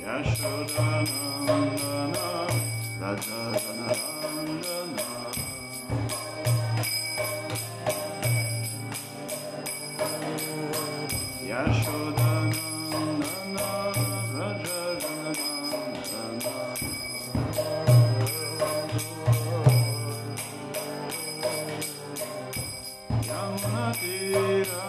Yashodanandana Rajaranandana Yashodanandana Rajaranandana Yamunatira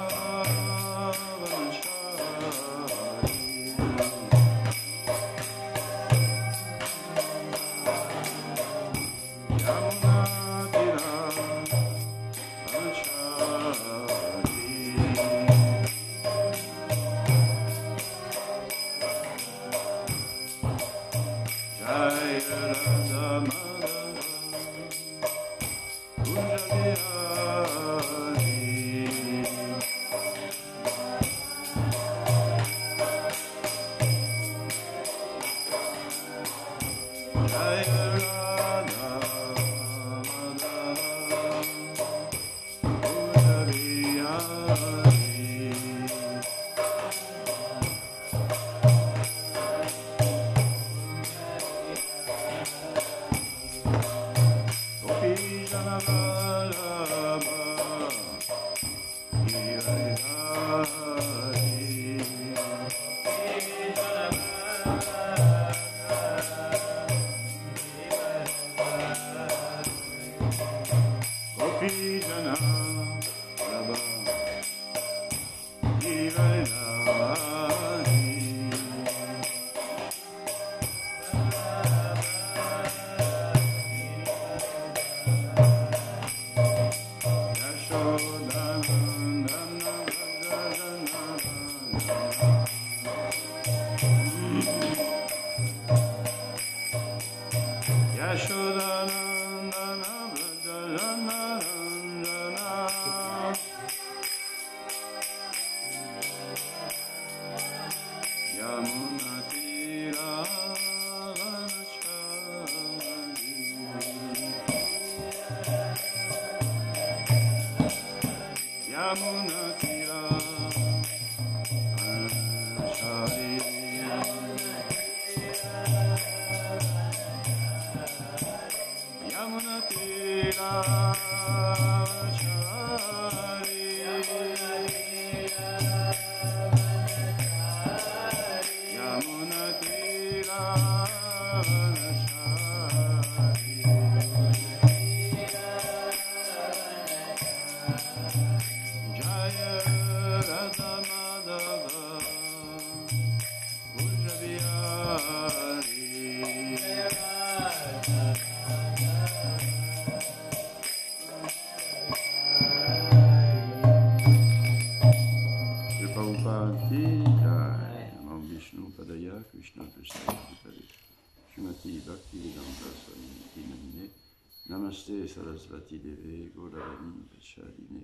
Namaste Sarasvati Deve Gauravani Pachadine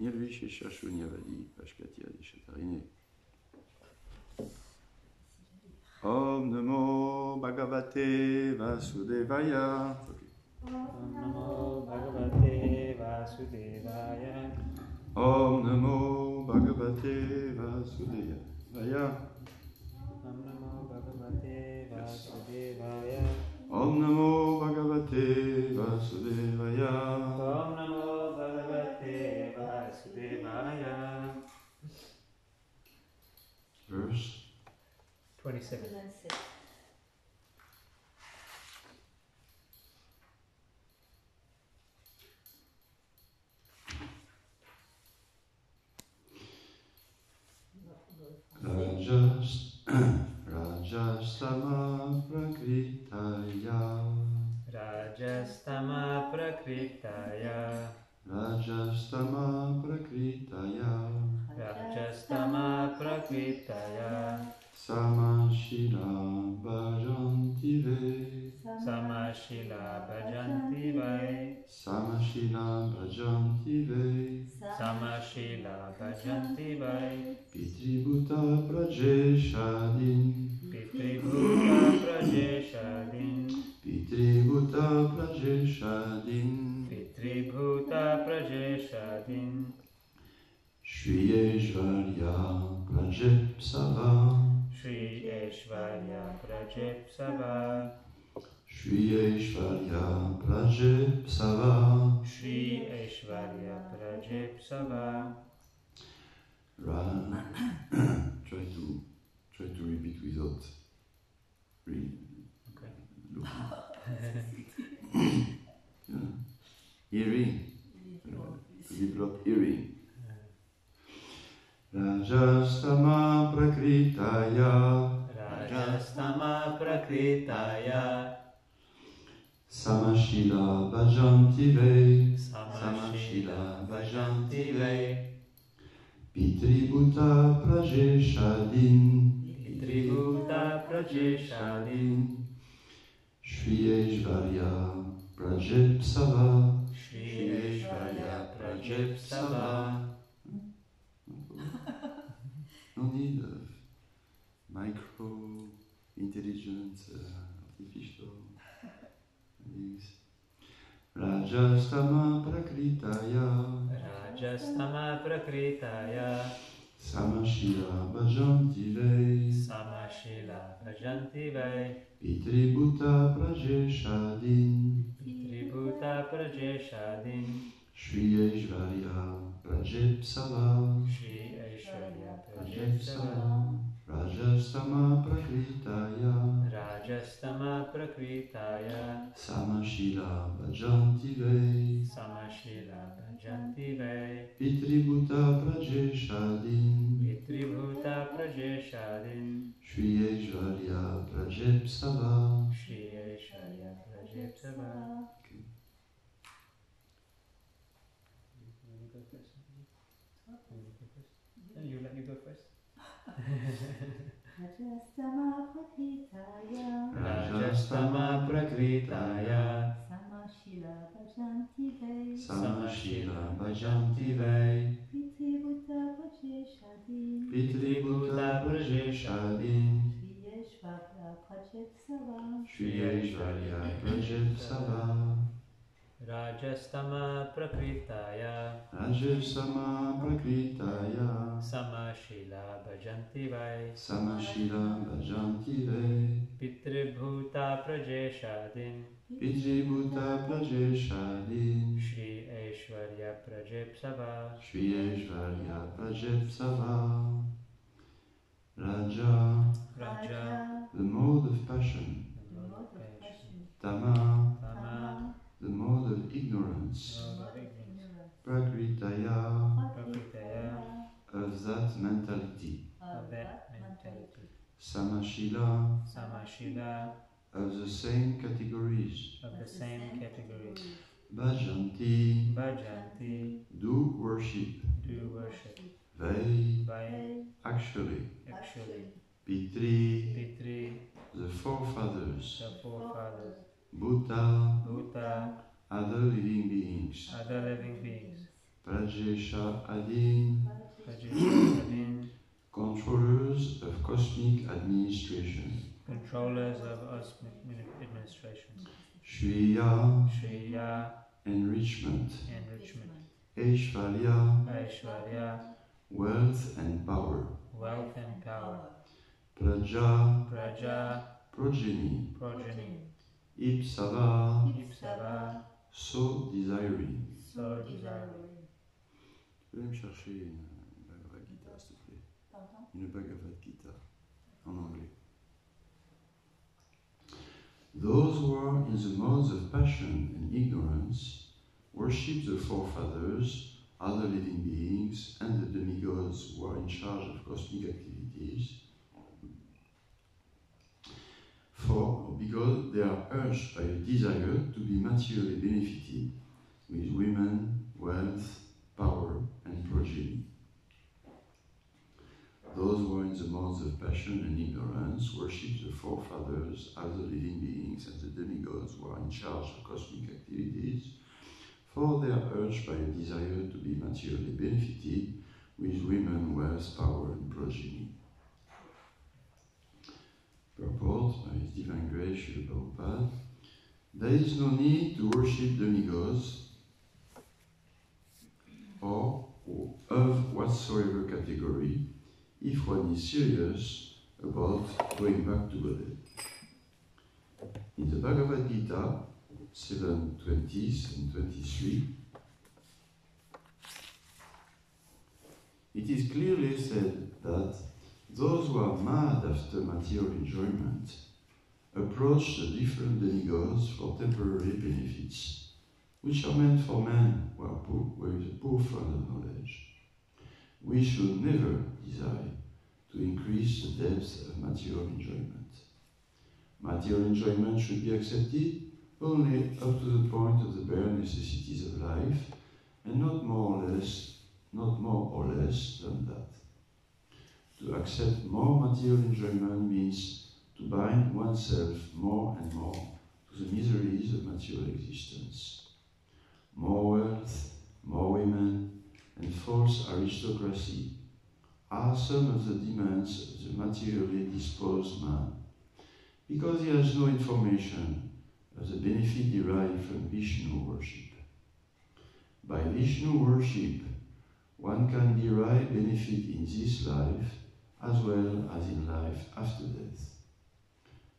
Nirvishesha Shunyavadi Pashkatya Dishatarine Om Namo Bhagavate Vasudevaya Om Namo Bhagavate Vasudevaya Om Namo Bhagavate Vasudevaya Om Namo Bhagavate Vasudevaya Om Namo Bhagavate Vasudevaya Om Namo Bhagavate Vasudevaya. Verse 27. Rajastama Prakritaya Rajastama Prakritaya Rajastama Prakritaya Rajastama Prakritaya Samashila Bhajanti Ve Samashila Bhajanti Vai Samashila Bhajanti Ve Samashila Bhajanti Vai Pitribhuta Prajeshadin Pitribhuta Prajeshadin Pitribhuta Prajeshadin Pitribhuta Prajeshadin Shri Shri Eshvarya Prajepsava Shri Aishvarya Prajipsava Shri Aishvarya Prajipsava Shri Aishvarya Prajipsava. Try to repeat without really looking. Hearing. To develop hearing. Rajastama Prakritaya Rajastama Prakritaya Samashila Bhajanti Ve Samashila Bhajanti Ve Pitribhuta Prajeshadin Pitribhuta Prajeshadin Shri Aishvarya Prajipsava Shri Aishvarya Prajipsava. No need of micro intelligence artificial things. Rajastama Prakritaya Rajastama Prakritaya Samashila Bhajanti Ve Samashila Bhajanti Ve Pitribhuta Prajeshadin Pitribhuta Prajeshadin Shri Aishvarya Prajipsava Shri Aishvarya Prajipsava. Rajastama Prakritaya Rajastama Prakritaya Samashila Bhajanti Ve Samashila Bhajanti Ve Pitribhuta Prajeshadin Pitribhuta Prajeshadin Shri Aishvarya Prajipsava. Shri Aishvarya Prajipsava. You let me go first. Rajastama Prakritaya Rajastama Prakritaya Samashila Bhajanti Ve Samashila Bhajanti Ve Pitribhuta Prajeshadin Pitribhuta Prajeshadin Shri Aishvarya Prajipsava Shri Aishvarya Prajipsava. Rajastama Prakritaya Rajastama Prakritaya Samashila Bhajanti Vai Samashila Bhajanti Ve Pitribhuta Prajeshadin Pitribhuta Prajeshadin Shri Aishvarya Prajipsava. Shri Aishvarya Prajipsava. Raja, Raja, the mode of passion. the mode of passion. Tama, Tama, the mode of ignorance. mode of ignorance. Prakritaya, Prakritaya, of that mentality. of that mentality. Samashila, Samashila, of the same categories. of the same categories. Bhajanti, Bhajanti, do worship. do worship. Vai, Vai, actually. actually. Pitri, Pitri, the forefathers. the forefathers. Bhuta, Bhuta, other living beings. other living beings. Prajesha Adin, Prajeshadin, controllers of cosmic administration. controllers of administration. Shriya, Shriya, enrichment. enrichment. Aishvarya, Aishwarya, wealth and power. wealth and power. Praja, Praja, progeny. progeny. Ipsava, Ipsava, so desiring. so desiring. Tu peux me chercher une Bhagavad Gita, s'il te plaît. Pardon? Une Bhagavad Gita, en anglais. Those who are in the modes of passion and ignorance worship the forefathers, other living beings, and the demigods who are in charge of cosmic activities, because they are urged by a desire to be materially benefited with women, wealth, power, and progeny. Those who are in the modes of passion and ignorance worship the forefathers, other living beings, and the demigods who are in charge of cosmic activities, for they are urged by a desire to be materially benefited with women, wealth, power, and progeny. Purport by His Divine Grace, Srila Prabhupada. There is no need to worship demigods or of whatsoever category if one is serious about going back to Godhead. In the Bhagavad Gita 7:20 and 23, it is clearly said that those who are mad after material enjoyment approach the different demigods for temporary benefits, which are meant for men who are poor, with a poor fund of knowledge. We should never desire to increase the depth of material enjoyment. Material enjoyment should be accepted only up to the point of the bare necessities of life, and not more or less than that. To accept more material enjoyment means to bind oneself more and more to the miseries of material existence. More wealth, more women, and false aristocracy are some of the demands of the materially disposed man, because he has no information of the benefit derived from Vishnu worship. By Vishnu worship, one can derive benefit in this life as well as in life after death.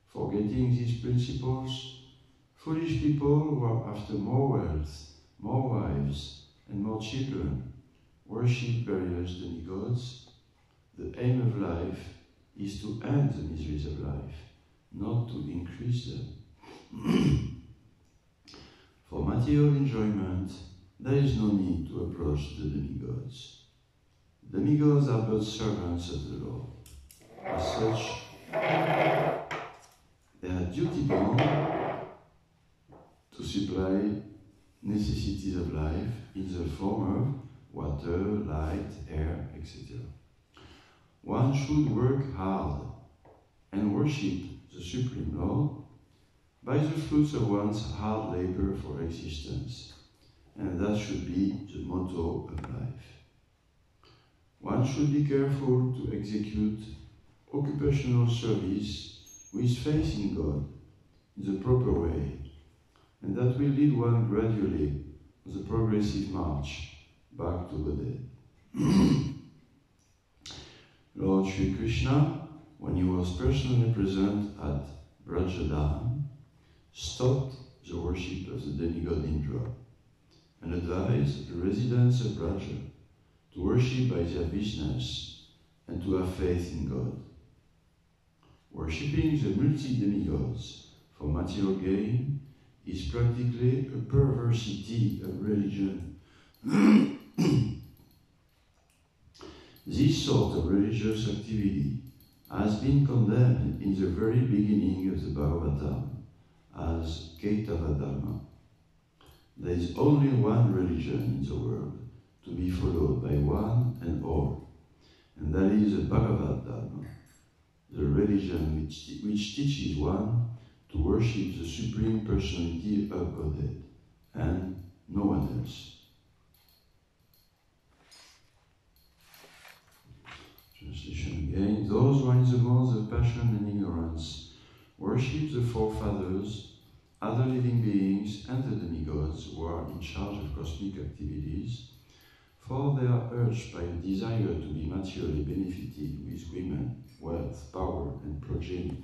Forgetting these principles, foolish people who are after more wealth, more wives, and more children worship various demigods. The aim of life is to end the miseries of life, not to increase them. For material enjoyment, there is no need to approach the demigods. Demigods are but servants of the Lord. As such, they are duty-bound to supply necessities of life in the form of water, light, air, etc. One should work hard and worship the Supreme Lord by the fruits of one's hard labor for existence, and that should be the motto of life. One should be careful to execute occupational service with faith in God in the proper way, and that will lead one gradually on the progressive march back to Godhead. Lord Sri Krishna, when he was personally present at Brajadam, stopped the worship of the demigod Indra and advised the residents of Braja to worship by their business and to have faith in God. Worshipping the multi-demigods for material gain is practically a perversity of religion. This sort of religious activity has been condemned in the very beginning of the Bhagavatam as Kaitava Dharma. There is only one religion in the world to be followed by one and all, and that is the Bhagavad Dharma, the religion which teaches one to worship the Supreme Personality of Godhead, and no one else. Translation again. Those who are in the modes of passion and ignorance worship the forefathers, other living beings, and the demigods who are in charge of cosmic activities, for they are urged by a desire to be materially benefited with women, wealth, power, and progeny.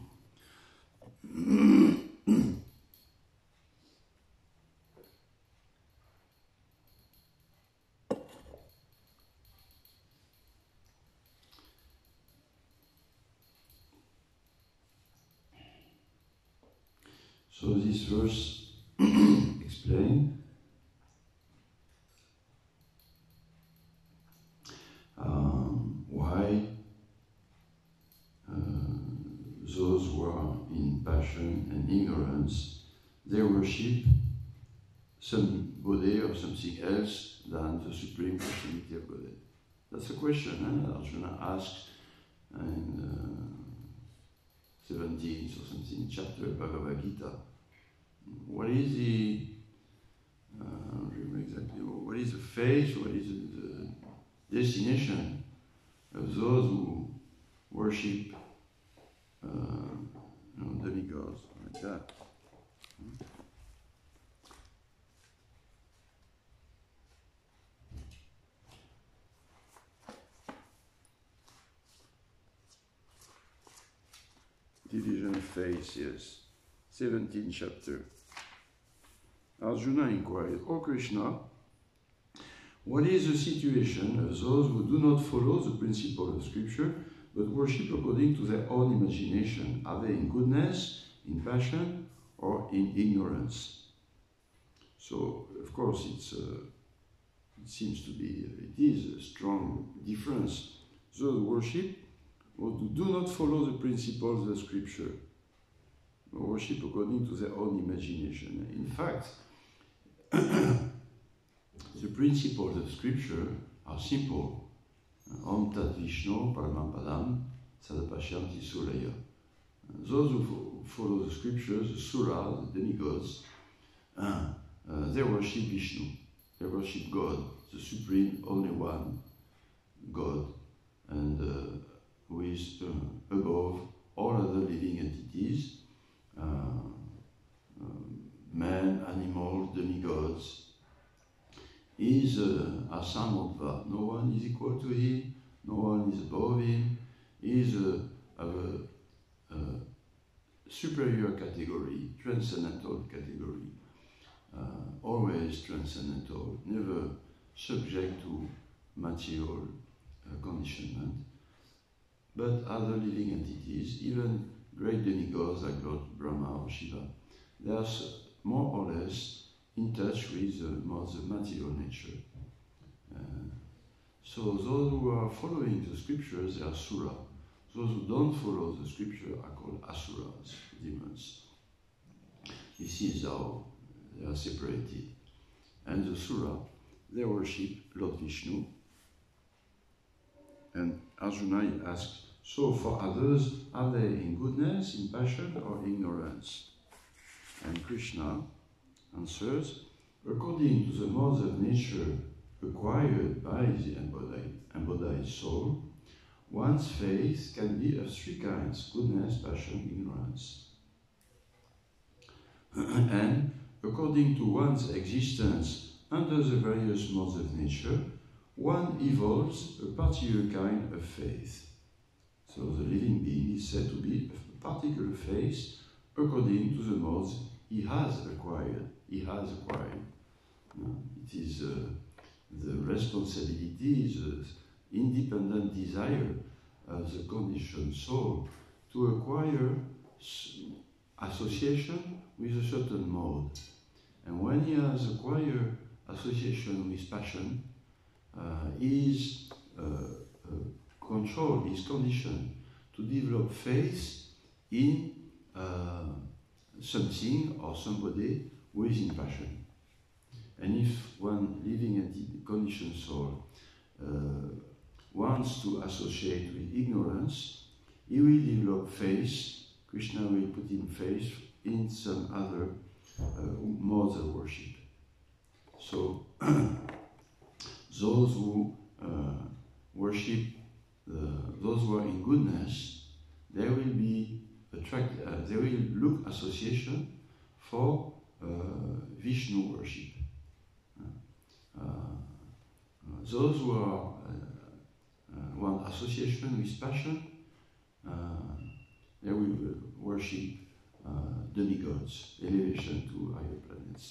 So this verse explains why those who are in passion and ignorance, they worship somebody or something else than the Supreme Personality of Godhead. That's a question Arjuna asked in 17th or something chapter of Bhagavad Gita. What is the, I don't remember exactly, what is the fate, what is the destination of those who worship demigods like that? Division of faith, yes. 17th chapter. Arjuna inquired, O Krishna, what is the situation of those who do not follow the principle of scripture, but worship according to their own imagination? Are they in goodness, in passion, or in ignorance? So, of course, it seems to be, it is a strong difference. Those who worship or do not follow the principles of scripture, or worship according to their own imagination. In fact, the principles of scripture are simple. Om Tat Vishnu Paramam Padam Sadapashyanti Suraya. Those who follow the scriptures, the suras, the demigods, they worship Vishnu. They worship God, the supreme, only one God, and who is above all other living entities, man, animals, demigods. He is Asamotva. No one is equal to him, no one is above him. He is of a superior category, transcendental category, always transcendental, never subject to material conditionment. But other living entities, even great demigods like Lord Brahma or Shiva, they are more or less in touch with the material nature. So those who are following the scriptures, they are Sura. Those who don't follow the scripture are called Asuras, demons. This is how they are separated. And the Sura, they worship Lord Vishnu. And Arjuna asks, so for others, are they in goodness, in passion, or ignorance? And Krishna answers, according to the modes of nature acquired by the embodied soul, one's faith can be of three kinds: goodness, passion, ignorance. And according to one's existence under the various modes of nature, one evolves a particular kind of faith. So the living being is said to be of a particular faith according to the modes he has acquired. It is the responsibility, the independent desire of the conditioned soul to acquire association with a certain mode. And when he has acquired association with passion, he is controlled, he is conditioned to develop faith in something or somebody who is in passion. And if one living entity, conditioned soul, wants to associate with ignorance, he will develop faith. Krishna will put in faith in some other modes of worship. So those who worship, those who are in goodness, they will be attracted. They will look association for Vishnu worship. Those who are want association with passion, they will worship demigods, elevation to higher planets,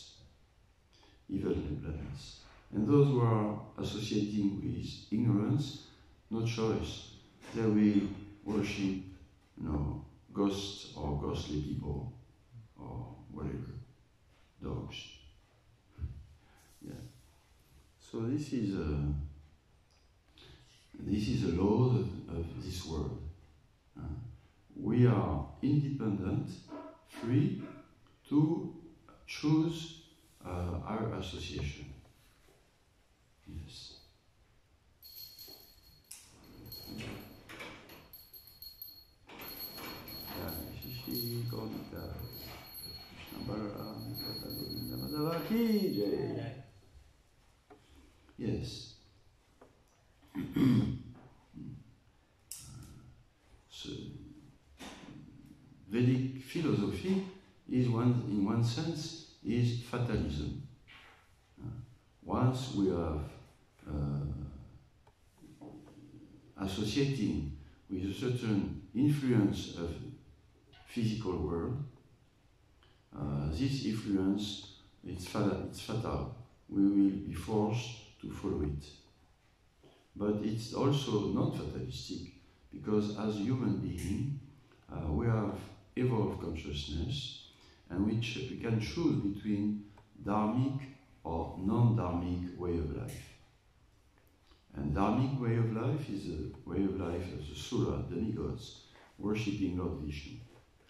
heavenly planets. And those who are associating with ignorance, no choice. They will worship, ghosts or ghostly people or whatever, dogs. Yeah. So this is a law of this world. We are independent, free to choose our association. Yes. HG Gopaswami Prabhu. Yes. So, Vedic philosophy is in one sense, is fatalism. Once we have associating with a certain influence of physical world, this influence, it's fatal. We will be forced to follow it. But it's also not fatalistic, because as human beings, we have evolved consciousness, and we can choose between dharmic or non-dharmic way of life. And dharmic way of life is a way of life of the Sura, demigods, worshipping Lord Vishnu.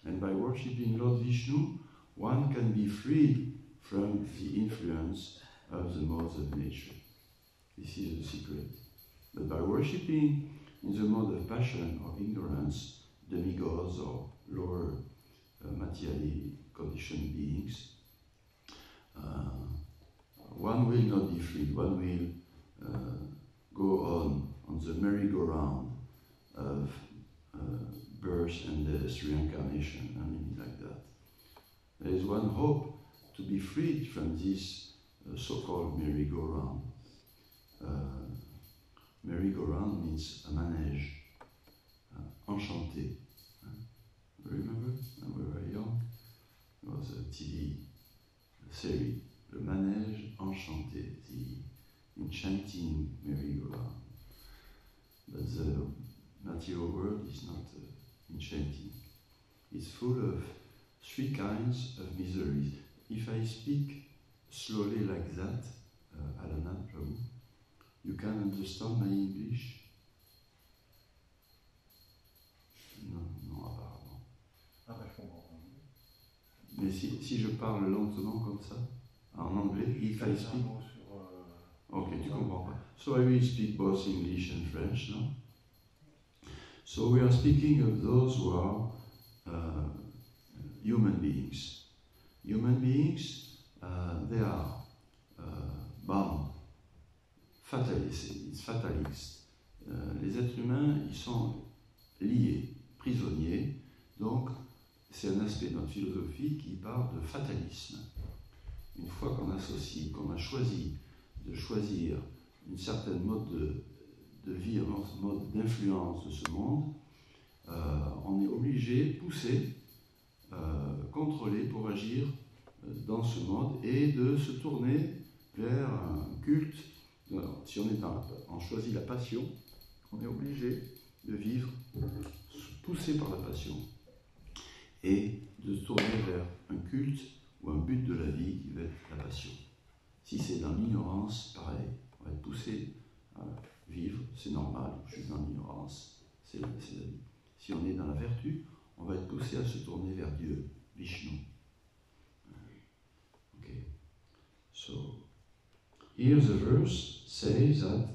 And by worshipping Lord Vishnu, one can be free from the influence of the modes of nature. This is the secret. But by worshipping in the mode of passion or ignorance, demigods or lower materially conditioned beings, one will not be free. One will go on the merry-go-round of birth and death, reincarnation, and meaning like that. There is one hope to be freed from this so-called merry-go-round. Merry-go-round means a manège, enchanté. Remember, when we were young, there was a TV series, Le Manège Enchanté, the enchanting merry-go-round. But the material world is not enchanting. It's full of three kinds of miseries. If I speak slowly like that, Alana Prabhu, you can understand my English? Non, apparemment. Ah ben, je comprends. Mais si je parle lentement comme ça, en anglais, if I speak... Ok, tu comprends pas. So I will speak both English and French now. So we are speaking of those who are human beings. Human beings, they are bound. Fatalist, it's fatalist. Les êtres humains, ils sont liés, prisonniers. Donc, c'est un aspect de notre philosophie qui parle de fatalisme. Une fois qu'on associe, qu'on a choisi de choisir une certaine mode de vie, un mode d'influence de ce monde, on est obligé, poussé, contrôlé pour agir dans ce mode et de se tourner vers un culte. Si on choisit la passion, on est obligé de vivre poussé par la passion et de se tourner vers un culte ou un but de la vie qui va être la passion. Si c'est dans l'ignorance, pareil, on va être poussé à vivre, c'est normal, je suis dans l'ignorance, c'est la vie. Si on est dans la vertu, on va être poussé à se tourner vers Dieu, Vishnu. Okay. So, here the verse says that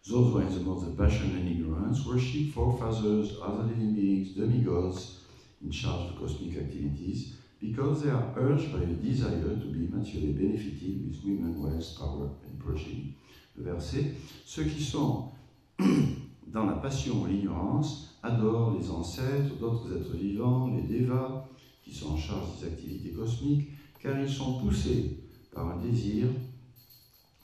those who are in the modes of passion and ignorance worship forefathers, other living beings, demigods in charge of cosmic activities, because they are urged by a desire to be materially benefited with women, wealth, power and progeny. Le verset, ceux qui sont dans la passion ou l'ignorance adorent les ancêtres, d'autres êtres vivants, les devas, qui sont en charge des activités cosmiques, car ils sont poussés par un désir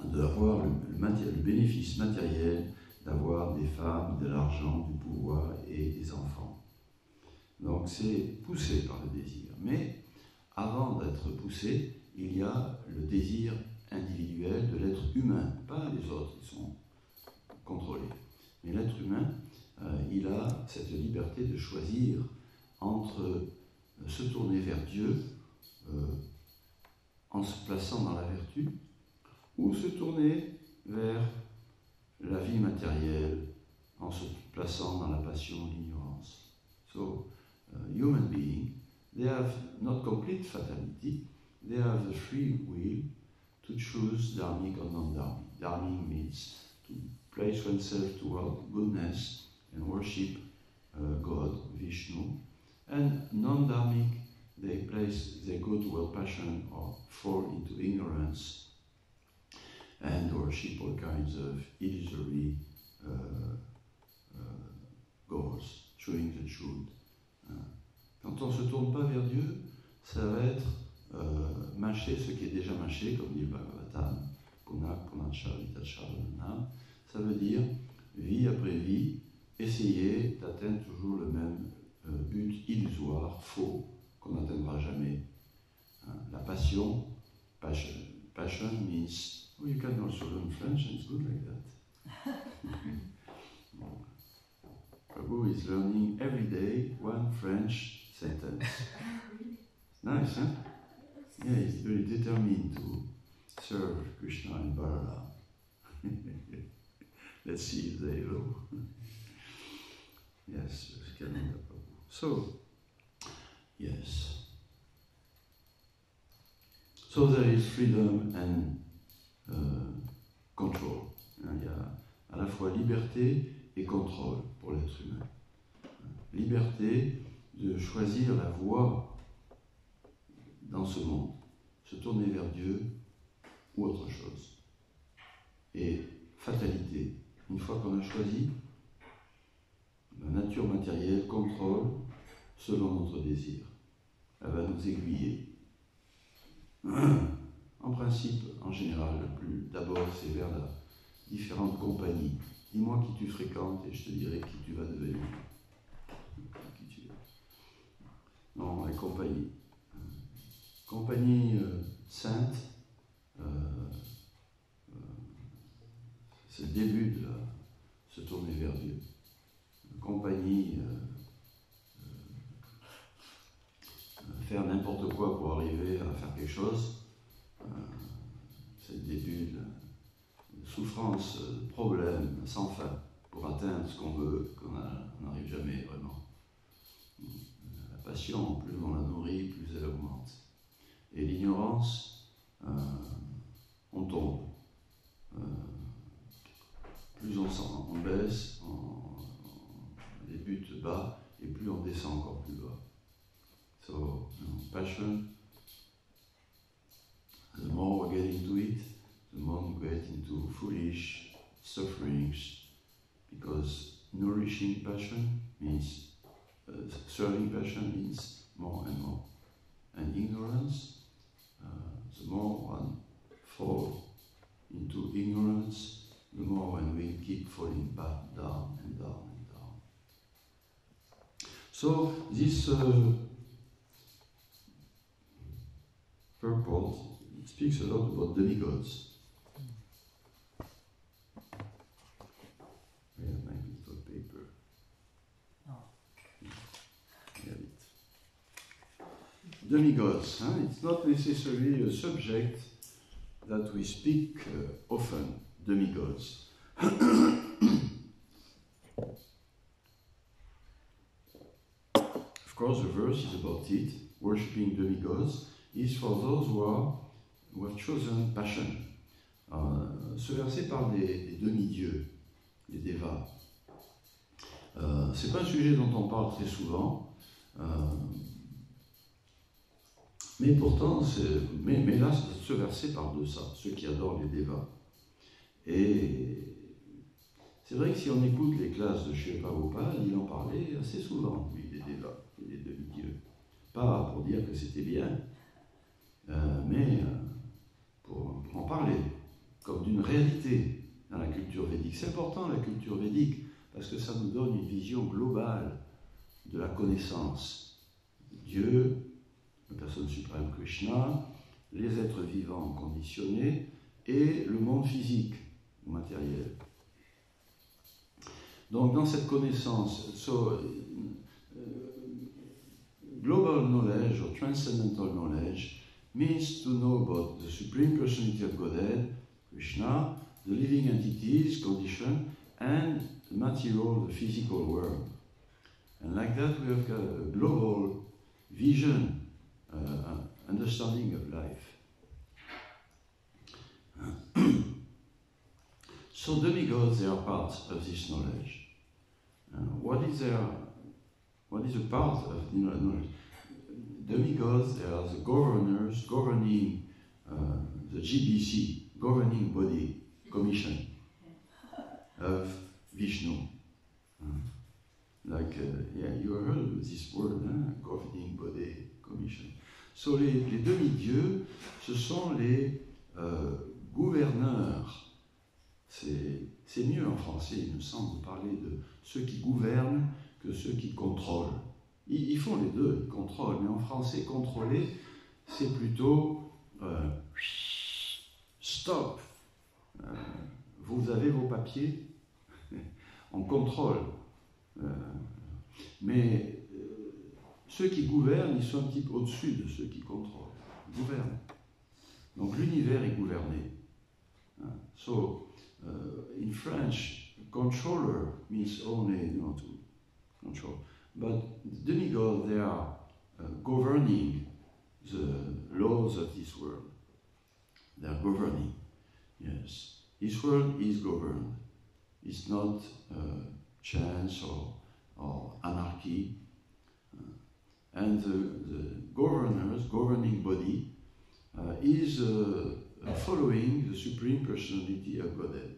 d'avoir le bénéfice matériel, d'avoir des femmes, de l'argent, du pouvoir et des enfants. Donc c'est poussé par le désir. Mais avant d'être poussé, il y a le désir individuel de l'être humain, pas les autres qui sont contrôlés. Mais l'être humain, il a cette liberté de choisir entre se tourner vers Dieu en se plaçant dans la vertu, ou se tourner vers la vie matérielle en se plaçant dans la passion, l'ignorance. So, human beings, they have not complete fatality, they have the free will to choose dharmic or non-dharmic. Dharmic means to place oneself toward goodness and worship God, Vishnu, and non-dharmic, they go toward passion or fall into ignorance and worship all kinds of illusory goals, showing the truth. Quand on ne se tourne pas vers Dieu, ça va être mâcher ce qui est déjà mâché, comme dit le Bhagavatam, Punak, Punacha, Vitacha, ça veut dire, vie après vie, essayer d'atteindre toujours le même faux qu'on n'atteindra jamais. Hein, la passion, passion means, oh, you can also learn French and it's good like that. Prabhu is learning every day one French sentence. Nice, huh? Yeah, he's very determined to serve Krishna and Balaram. Let's see if they will. Yes, Kananda Prabhu. So, yes. So there is freedom and control. Il y a à la fois liberté et contrôle pour l'être humain. Liberté de choisir la voie dans ce monde, se tourner vers Dieu ou autre chose. Et fatalité, une fois qu'on a choisi, la nature matérielle contrôle selon notre désir. Elle va nous aiguiller. En principe, en général, d'abord c'est vers la différentes compagnies. Dis-moi qui tu fréquentes et je te dirai qui tu vas devenir. Qui tu es. Non, la compagnie. Compagnie sainte, c'est le début de se tourner vers Dieu. Compagnie, faire n'importe quoi pour arriver à faire quelque chose, c'est le début de souffrance, problème sans fin pour atteindre ce qu'on veut, qu'on n'arrive jamais vraiment. La passion, plus on la nourrit, plus elle augmente. Et l'ignorance, on tombe. Plus on baisse, on débute bas, et plus on descend encore plus bas. So, passion, the more we get into it, the more we get into foolish sufferings, because nourishing passion means, serving passion means more and more. And ignorance, the more one falls into ignorance, the more one will keep falling back down and down and down. So this purport speaks a lot about demigods. I have my piece of paper. I have it. Demigods, huh? It's not necessarily a subject that we speak often, demigods. Of course, the verse is about it. Worshipping demigods is for those who have chosen passion. Ce verset parle des demi-dieux, les devas. C'est pas un sujet dont on parle très souvent, mais pourtant, mais là, ce verset parle de ça, ceux qui adorent les devas. Et c'est vrai que si on écoute les classes de Srila Prabhupada, il en parlait assez souvent, lui, des devas et des demi-dieux. Pas pour dire que c'était bien, mais pour en parler, comme d'une réalité dans la culture védique. C'est important la culture védique, parce que ça nous donne une vision globale de la connaissance. Dieu, la personne suprême Krishna, les êtres vivants conditionnés et le monde physique ou matériel. Donc dans cette connaissance, global knowledge or transcendental knowledge means to know about the Supreme Personality of Godhead, Krishna, the living entities, condition, and the material, the physical world. And like that we have a global vision, understanding of life. So demigods, they are part of this knowledge. What is a part of the knowledge? Demigods, they are the governors governing the GBC, governing body commission of Vishnu. Yeah, you heard this word, governing body commission. So les demi-dieux, ce sont les gouverneurs. C'est mieux en français, il me semble, de parler de ceux qui gouvernent que ceux qui contrôlent. Ils font les deux, ils contrôlent, mais en français, contrôler, c'est plutôt stop. Vous avez vos papiers, on contrôle. Mais ceux qui gouvernent, ils sont un petit peu au-dessus de ceux qui contrôlent. Ils gouvernent. Donc l'univers est gouverné. So, in French, controller means only, to control. But the demigods, they are governing the laws of this world. They are governing, yes. This world is governed. It's not chance or anarchy. And the governing body, is following the Supreme Personality of Godhead.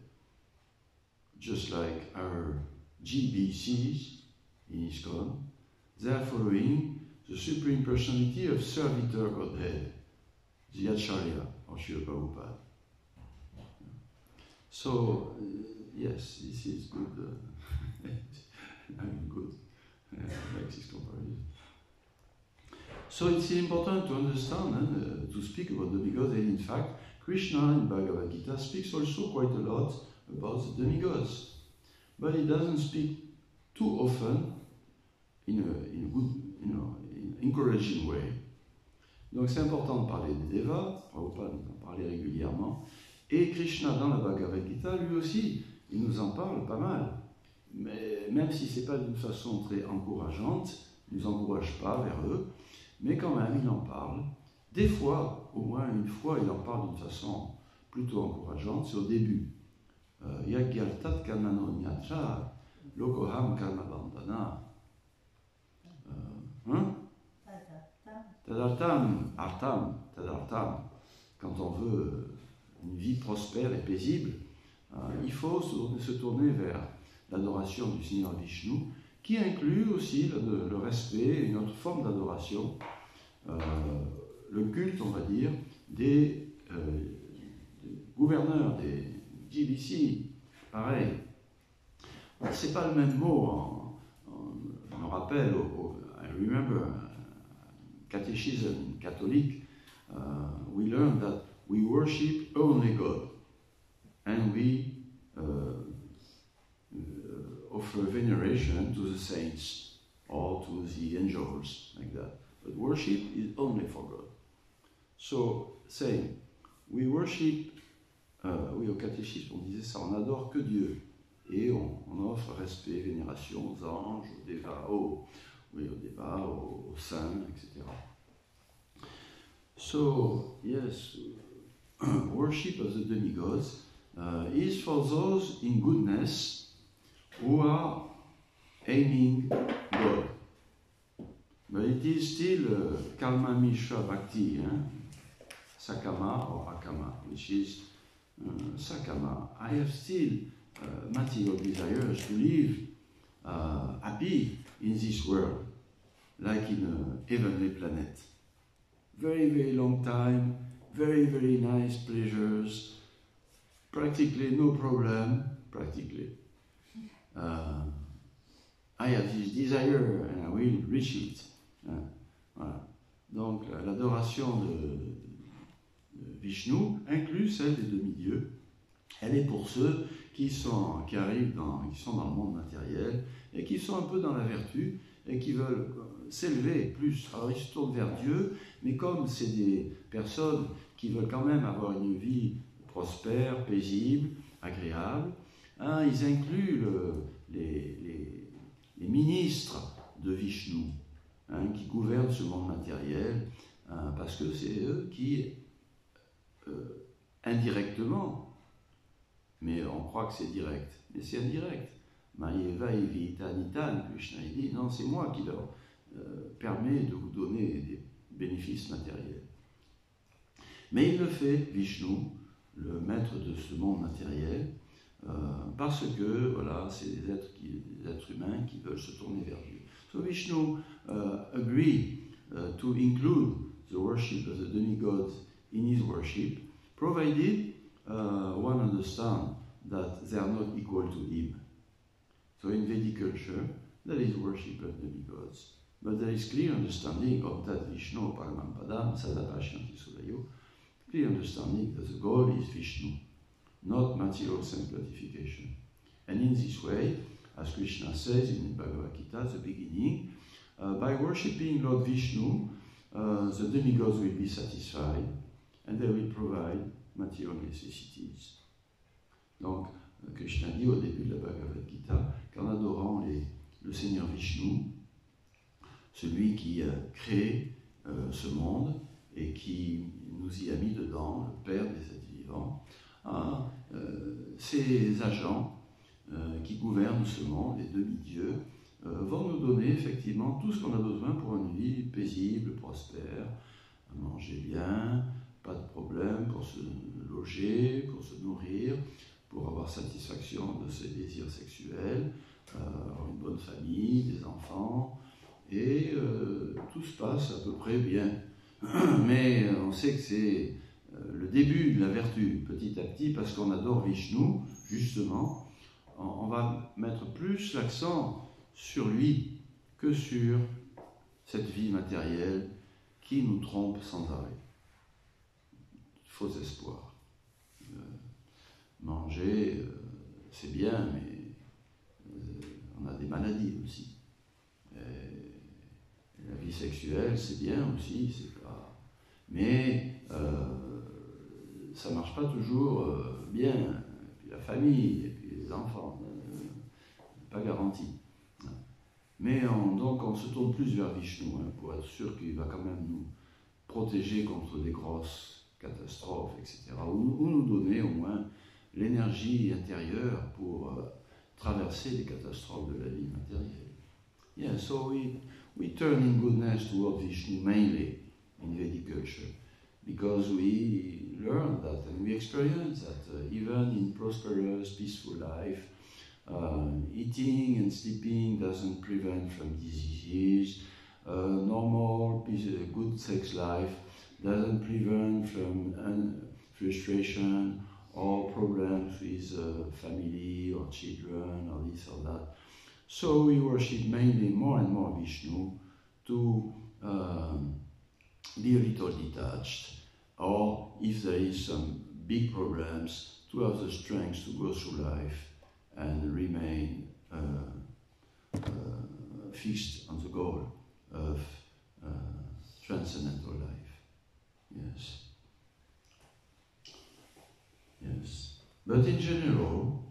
Just like our GBCs in ISKCON, they are following the Supreme Personality of Servitor Godhead, the Acharya of Srila Prabhupada. So, yes, this is good. I'm good. I like this comparison. So it's important to understand and to speak about demigods, and in fact, Krishna in Bhagavad Gita speaks also quite a lot about the demigods, but he doesn't speak too often in a good, in encouraging way. Donc c'est important de parler des devas, Prabhupada nous en parlait régulièrement, et Krishna dans la Bhagavad Gita, lui aussi, il nous en parle pas mal. Mais même si c'est pas d'une façon très encourageante, il ne nous encourage pas vers eux, mais quand même il en parle. Des fois, au moins une fois, il en parle d'une façon plutôt encourageante, c'est au début. Yagyaltat kanano nyatra lokoham karma bandhana. Tadartam, tadartam. Quand on veut une vie prospère et paisible, il faut se tourner vers l'adoration du Seigneur Vishnu, qui inclut aussi le respect, une autre forme d'adoration, le culte, on va dire, des gouverneurs, des GBC, pareil. C'est pas le même mot, je me rappelle, I remember, catechism catholique, we learn that we worship only God, and we offer veneration to the saints or to the angels, like that. But worship is only for God. So, saying, we worship, oui, au catéchisme, on disait ça, on adore que Dieu. Et on offre respect, vénération aux anges, aux dévas, aux saints, etc. So, yes, worship of the demigods is for those in goodness who are aiming God. But it is still Kalma Mishra Bhakti, Sakama or Akama, which is Sakama. I have still material desires to live happy in this world, like in a heavenly planet. Very, very long time, very, very nice pleasures, practically no problem, practically. I have this desire and I will reach it. Voilà. Donc l'adoration de Vishnu inclut celle des demi-dieux. Elle est pour ceux qui sont dans le monde matériel et qui sont un peu dans la vertu et qui veulent s'élever plus. Alors ils se tournent vers Dieu, mais comme c'est des personnes qui veulent quand même avoir une vie prospère, paisible, agréable, ils incluent les ministres de Vishnu, qui gouvernent ce monde matériel, parce que c'est eux qui, indirectement, mais on croit que c'est direct, mais c'est indirect. Mayeva evita nitan, Krishna dit, non, c'est moi qui leur permet de vous donner des bénéfices matériels. Mais il le fait, Vishnu, le maître de ce monde matériel, parce que voilà, c'est des êtres humains qui veulent se tourner vers Dieu. So Vishnu agreed to include the worship of the demigods in his worship, provided one understands that they are not equal to him. So in Vedic culture, there is worship of demigods, but there is clear understanding of that Vishnu Paramampadam Sadapashyanti Sulayo, clear understanding that the goal is Vishnu, not material self-gratification. And in this way, as Krishna says in Bhagavad Gita at the beginning, by worshipping Lord Vishnu, the demigods will be satisfied and they will provide material necessities. Donc, Krishna dit au début de la Bhagavad Gita qu'en adorant le Seigneur Vishnu, celui qui a créé ce monde et qui nous y a mis dedans, le Père des êtres vivants, ces agents qui gouvernent ce monde, les demi-dieux, vont nous donner effectivement tout ce qu'on a besoin pour une vie paisible, prospère, manger bien, pas de problème pour se loger, pour se nourrir, pour avoir satisfaction de ses désirs sexuels, avoir une bonne famille, des enfants, et tout se passe à peu près bien. Mais on sait que c'est le début de la vertu, petit à petit, parce qu'on adore Vishnu, justement, on va mettre plus l'accent sur lui que sur cette vie matérielle qui nous trompe sans arrêt. Faux espoir. Manger, c'est bien, mais on a des maladies aussi. Et la vie sexuelle, c'est bien aussi, c'est pas... Mais ça ne marche pas toujours bien. Et puis la famille, et puis les enfants, pas garanti. Mais donc on se tourne plus vers Vishnu pour être sûr qu'il va quand même nous protéger contre des grosses catastrophes, etc. Ou nous donner au moins l'énergie intérieure pour traverser les catastrophes de la vie matérielle. Yeah, so we turn in goodness toward Vishnu mainly in Vedic culture because we learn that and we experience that even in prosperous, peaceful life, eating and sleeping doesn't prevent from diseases. Normal, good sex life doesn't prevent from frustration or problems with family or children or this or that. So we worship mainly more and more Vishnu to be a little detached, or if there is some big problems, to have the strength to go through life and remain fixed on the goal of transcendental life. Yes. Yes. But in general,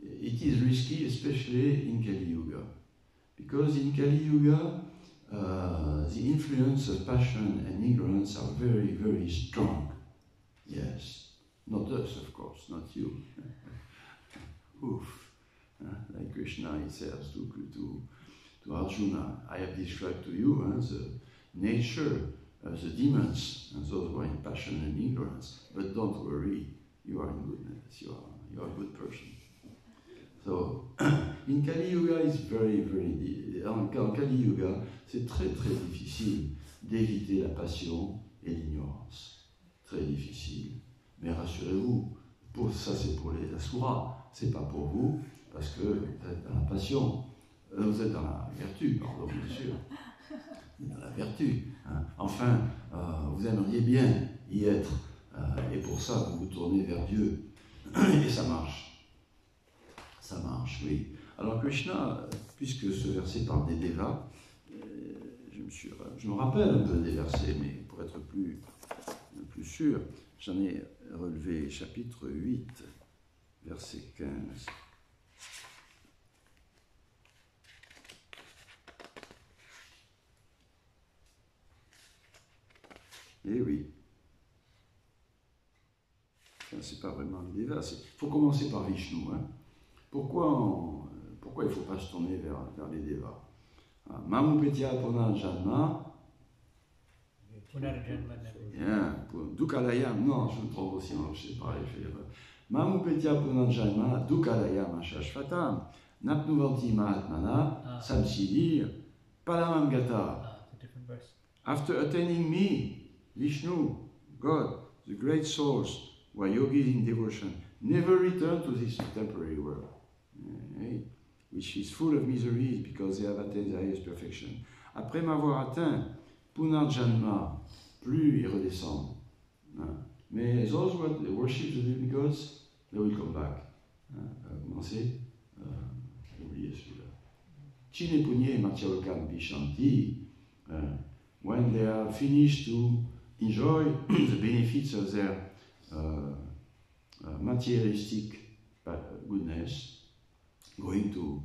it is risky, especially in Kali Yuga, because in Kali Yuga, the influence of passion and ignorance are very, very strong. Yes. Not us, of course, not you. Oof. Like Krishna says to Arjuna, I have described to you the nature of the demons, and those who are in passion and ignorance. But don't worry, you are in goodness, you are a good person. So, in Kali Yuga, it's very, very... En Kali Yuga, c'est très, très difficile d'éviter la passion et l'ignorance. Très difficile. Mais rassurez-vous, ça c'est pour les Asuras, c'est pas pour vous, parce que vous êtes dans la passion, vous êtes dans la vertu, pardon, bien sûr. Dans la vertu. Hein. Enfin, vous aimeriez bien y être, et pour ça, vous vous tournez vers Dieu. Et ça marche. Ça marche, oui. Alors Krishna, puisque ce verset parle des devas, je me rappelle un peu des versets, mais pour être plus sûr, j'en ai relevé chapitre 8, verset 15. Eh oui. Enfin, c'est pas vraiment les devas. Il faut commencer par Vishnu. Hein. Pourquoi il ne faut pas se tourner vers les devas? Mamupetya Punarjanma. Dukalayam. Non, je me trompe aussi, c'est pareil. Mamupetya Punarjanma, Dukalayam Ashashvatam, Napnuvanti Mahatmana, Samsidir, Palamam Gata. After attaining me, Vishnu, God, the great source, who are yogis in devotion, never return to this temporary world, which is full of miseries because they have attained the highest perfection. après m'avoir atteint Punarjanma, plus ils redescendent. Hein. Mais those who worship the living gods, they will come back. Hein. Commencez. J'ai oublié celui-là. Chine Punye Matyalokam Bishanti. When they are finished to enjoy the benefits of their materialistic goodness, going to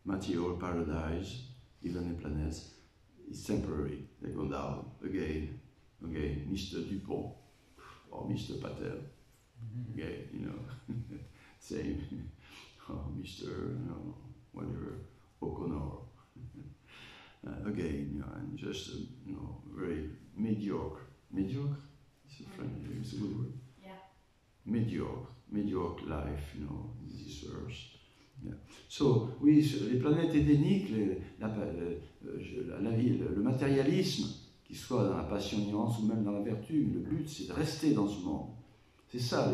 material paradise, even the planets, it's temporary. They go down again, Mr. Dupont or Mr. Patel, again, you know, same, or Mr. Whatever, O'Connor. Again, you know, and just very mediocre. Mediocre? It's a good word. Yeah. Mediocre life, in this earth. Yeah. So, oui, les planètes édéniques, la vie, le matérialisme, qu'il soit dans la passion ignorance ou même dans la vertu, le but c'est de rester dans ce monde. C'est ça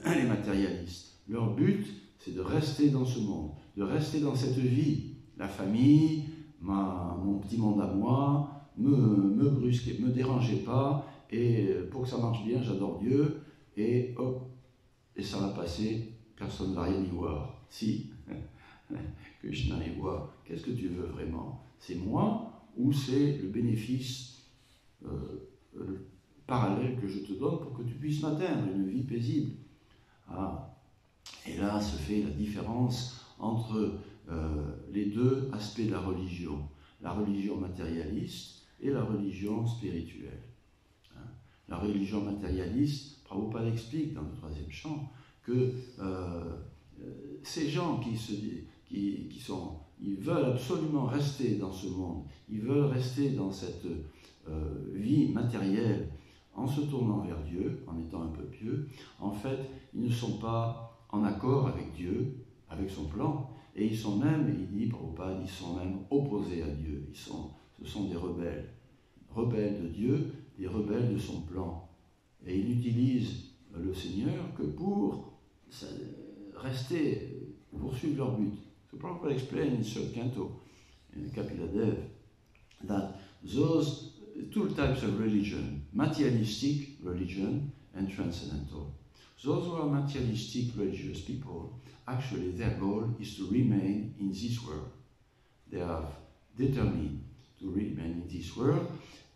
les matérialistes. Leur but c'est de rester dans ce monde, de rester dans cette vie. La famille, mon petit monde à moi, me brusquez, me dérangez pas, et pour que ça marche bien, j'adore Dieu, et hop, et ça va passer, personne ne va rien y voir. Si, Krishna y voit, qu'est-ce que tu veux vraiment? C'est moi ou c'est le bénéfice parallèle que je te donne pour que tu puisses m'atteindre, une vie paisible? Et là se fait la différence entre les deux aspects de la religion matérialiste et la religion spirituelle. La religion matérialiste, Prabhupada explique dans le 3e chant que ces gens ils veulent absolument rester dans ce monde, ils veulent rester dans cette vie matérielle en se tournant vers Dieu, en étant un peu pieux. En fait, ils ne sont pas en accord avec Dieu, avec son plan, et ils sont même, il dit Prabhupada, ils sont même opposés à Dieu. Ce sont des rebelles de Dieu, des rebelles de son plan. Et ils n'utilisent le Seigneur que pour rester, poursuivre leur but. So Prabhupada explained in third canto, in Kapila Dev, that those two types of religion, materialistic religion and transcendental. Those who are materialistic religious people, actually their goal is to remain in this world. They are determined to remain in this world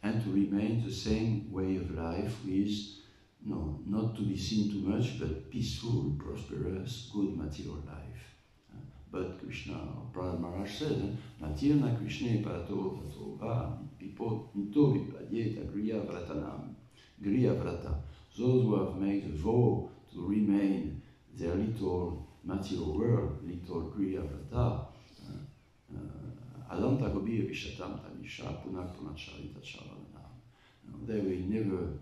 and to remain the same way of life with, not to be seen too much, but peaceful, prosperous, good material life. But Krishna, Prahlad Maharaj said, Matirna Krishna Parato Tatova, Pipo Nito Vipadyeta Griya Vratanam, Griya Vrata. Those who have made a vow to remain their little material world, little Griya Vrata, Adanta Gobi Vishatam Tamisha Punak Punacharita Charanam. They will never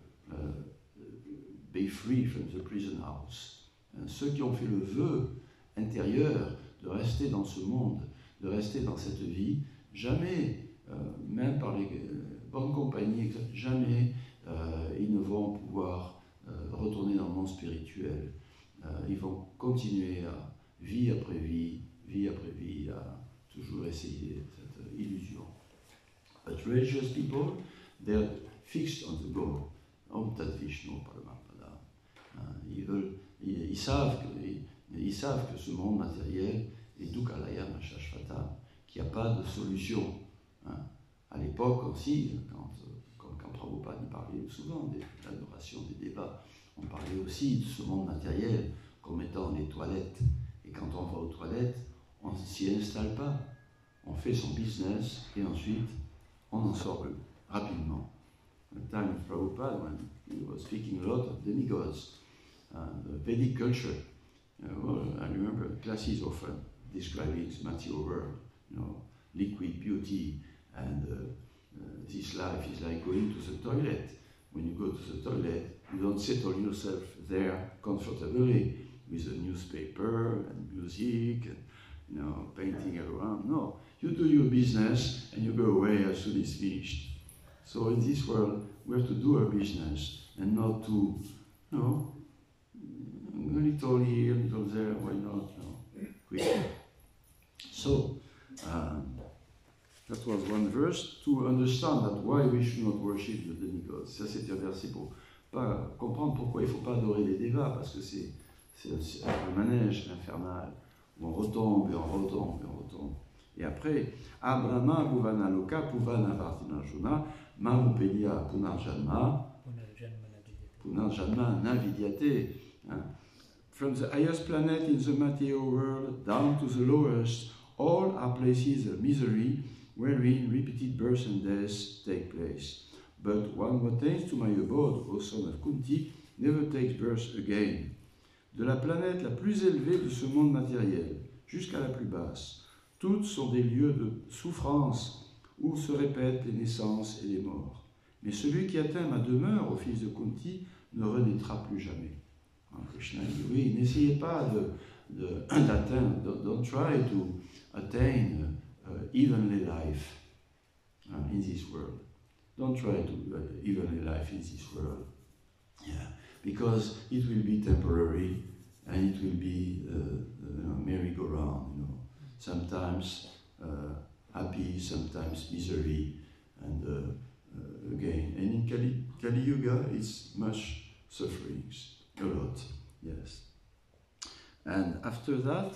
be free from the prison house. Ceux qui ont fait le vœu intérieur de rester dans ce monde, de rester dans cette vie, jamais, même par les bonnes compagnies, jamais ils ne vont pouvoir retourner dans le monde spirituel. Ils vont continuer à, vie après vie, à toujours essayer cette illusion. But religious people, they're fixed on the goal. Om Tat Vishnu Paramapada. Ils savent que ce monde matériel est Dukhalaya Mashashvatam, qu'il n'y a pas de solution. À l'époque aussi, quand Prabhupada y parlait souvent de l'adoration, des débats, on parlait aussi de ce monde matériel comme étant les toilettes. Et quand on va aux toilettes, on ne s'y installe pas. On fait son business et ensuite on en sort rapidement. At the time of Prabhupada, when he was speaking a lot of demigods, the Vedic culture, I remember classes often describing this material world, liquid beauty, and this life is like going to the toilet. When you go to the toilet, you don't settle yourself there comfortably with a newspaper and music and painting around. No, you do your business and you go away as soon as it's finished. So in this world, we have to do our business and not to, a little here, a little there, why not? Quick. So, That was one verse to understand that why we should not worship the demigods. Ça, c'est un verset pour pas comprendre pourquoi il ne faut pas adorer les devas, parce que c'est un manège infernal où on retombe et on retombe et on retombe. Et après, Abrahma Bhuvana Loka Puvana Vartinarjuna Mahupelia Punarjanma Punarjanma Navidyate. From the highest planet in the material world down to the lowest, all are places of misery wherein repeated births and deaths take place. But one who attains to my abode, O son of Kunti, never takes birth again. De la planète la plus élevée de ce monde matériel jusqu'à la plus basse, toutes sont des lieux de souffrance où se répètent les naissances et les morts. Mais celui qui atteint ma demeure, ô fils de Kunti, ne renaîtra plus jamais. Krishna dit, oui, n'essayez pas d'atteindre, don't try to attain heavenly life in this world. Don't try to heavenly life in this world. Yeah, because it will be temporary and it will be merry-go-round, Sometimes happy, sometimes misery, and again. And in Kali Yuga, it's much sufferings, a lot, yes. And after that,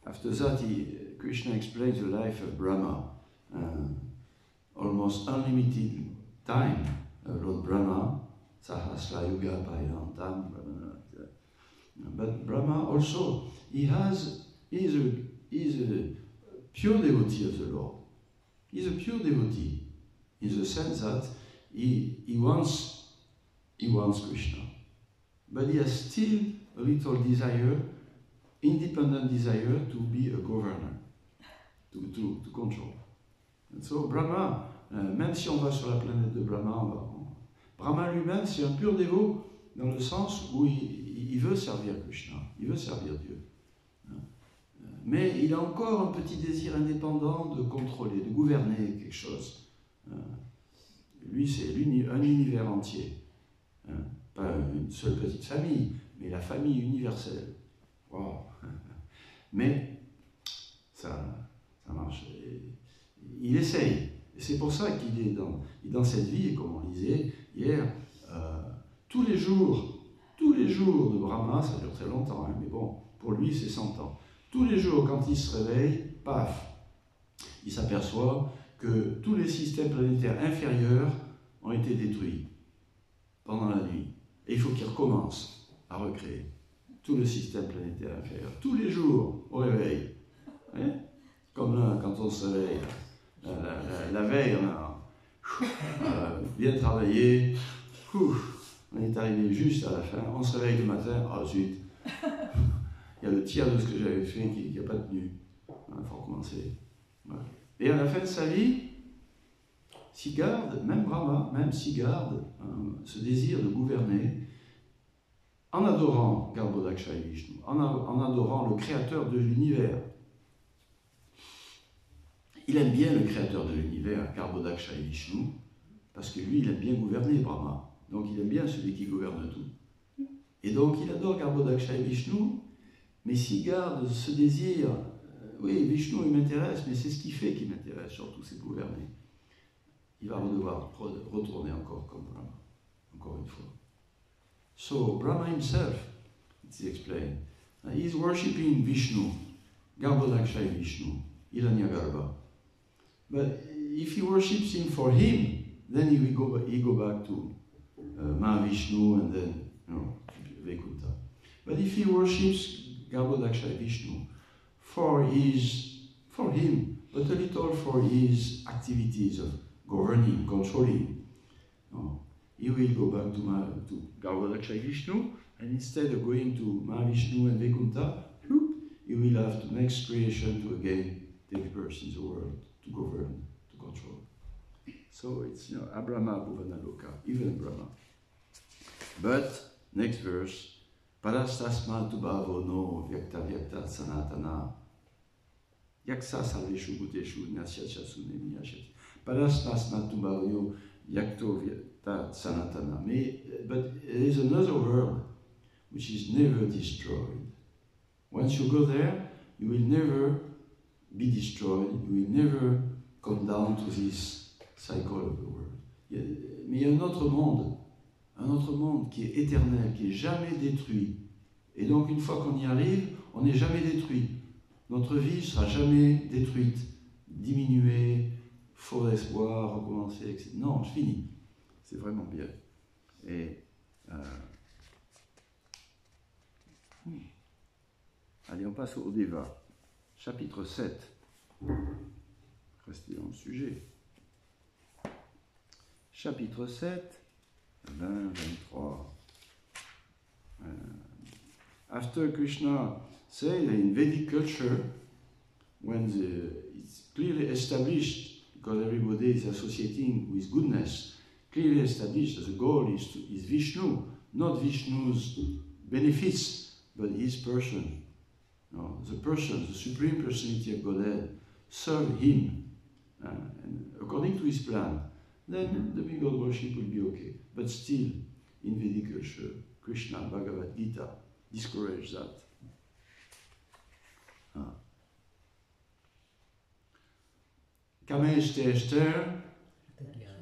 After that, Krishna explains the life of Brahma. Almost unlimited time, Lord Brahma, Sahasra Yuga Payantam, but Brahma also, he is a pure devotee of the Lord. He's a pure devotee in the sense that he wants Krishna, but he has still a little desire, independent desire to be a governor, to control. And so Brahma, même si on va sur la planète de Brahma, Brahma lui-même c'est un pur dévot dans le sens où il veut servir Krishna, il veut servir Dieu. Mais il a encore un petit désir indépendant de contrôler, de gouverner quelque chose. Lui c'est un univers entier. Pas une seule petite famille, mais la famille universelle. Wow. Mais ça marche. Il essaye. Et c'est pour ça qu'il est dans cette vie, et comme on disait hier, tous les jours de Brahma, ça dure très longtemps, mais bon, pour lui c'est 100 ans. Tous les jours, quand il se réveille, paf, il s'aperçoit que tous les systèmes planétaires inférieurs ont été détruits pendant la nuit. Et il faut qu'il recommence à recréer tout le système planétaire inférieur. Tous les jours, au réveil. Hein? Comme là, quand on se réveille, la veille, on a bien travaillé, on est arrivé juste à la fin, on se réveille le matin, zut, il y a le tiers de ce que j'avais fait qui n'a pas tenu. Il faut recommencer. Voilà. Et à la fin de sa vie, s'il garde, même Brahma, même s'il garde ce désir de gouverner, en adorant Garbhodaksha et Vishnu, en adorant le créateur de l'univers. Il aime bien le créateur de l'univers, Garbhodaksha et Vishnu, parce que lui, il aime bien gouverner, Brahma. Donc il aime bien celui qui gouverne tout. Et donc il adore Garbhodaksha et Vishnu, mais s'il garde ce désir, oui, Vishnu, il m'intéresse, mais c'est ce qui fait qu'il m'intéresse, surtout, c'est gouverner. Il va devoir retourner encore comme Brahma, encore une fois. So, Brahma himself, it's explained, he is worshipping Vishnu, Garbhodaksha et Vishnu, Hiranyagarbha. But if he worships him for him, then he go back to Mahavishnu and then, Vaikuntha. But if he worships Garbhodaksha Vishnu for him, but a little for his activities of governing, controlling, he will go back to Garbhodaksha Vishnu, and instead of going to Mahavishnu and Vaikuntha, he will have the next creation to again take birth in the world, to govern, to control. So it's, Abrahma Bhuvana Loka, even Brahma. But, next verse, Parastasma tubhavo no vyakta vyakta sanatana yaksa salveshu bhuteshu nasyachasune miyashati. Parastasma tubhavo yakto vyata sanatana. But there is another world which is never destroyed. Once you go there, you will never be destroyed, you will never come down to this cycle of the world. Mais il y a un autre monde qui est éternel, qui n'est jamais détruit. Et donc une fois qu'on y arrive, on n'est jamais détruit. Notre vie ne sera jamais détruite, diminuée, faux espoir, recommencer, etc. Non, fini. C'est vraiment bien. Et allez, on passe au Deva, chapitre 7. Restez dans le sujet. Chapitre 7, 20, 23. After Krishna said in Vedic culture, when it's clearly established, because everybody is associating with goodness, clearly established that the goal is Vishnu, not Vishnu's benefits, but his person. No, the person, the Supreme Personality of Godhead, serve him, and according to his plan, then the demigod worship will be okay. But still, in Vedic culture, Krishna, Bhagavad Gita, discourage that. Kameshte Esther,